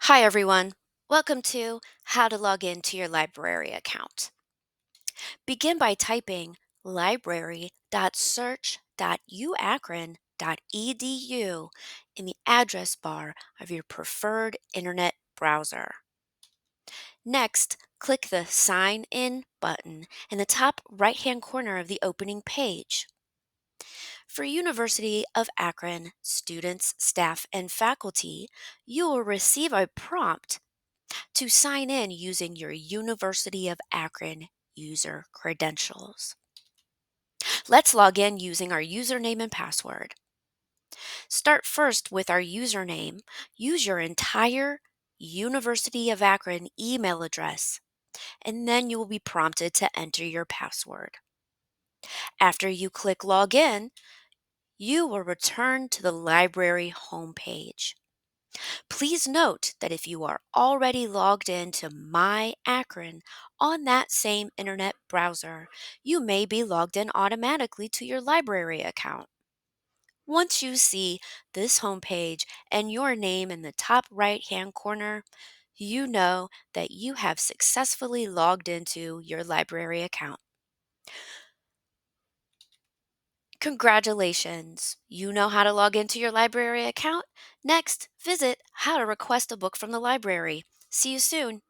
Hi, everyone. Welcome to How to Log Into Your Library Account. Begin by typing library.search.uakron.edu in the address bar of your preferred internet browser. Next, click the Sign In button in the top right hand corner of the opening page. For University of Akron students, staff, and faculty, you will receive a prompt to sign in using your University of Akron user credentials. Let's log in using our username and password. Start first with our username. Use your entire University of Akron email address, and then you will be prompted to enter your password. After you click Login, you will return to the library homepage. Please note that if you are already logged into My Akron on that same internet browser, you may be logged in automatically to your library account. Once you see this homepage and your name in the top right hand corner, you know that you have successfully logged into your library account. Congratulations! You know how to log into your library account? Next, visit how to request a book from the library. See you soon.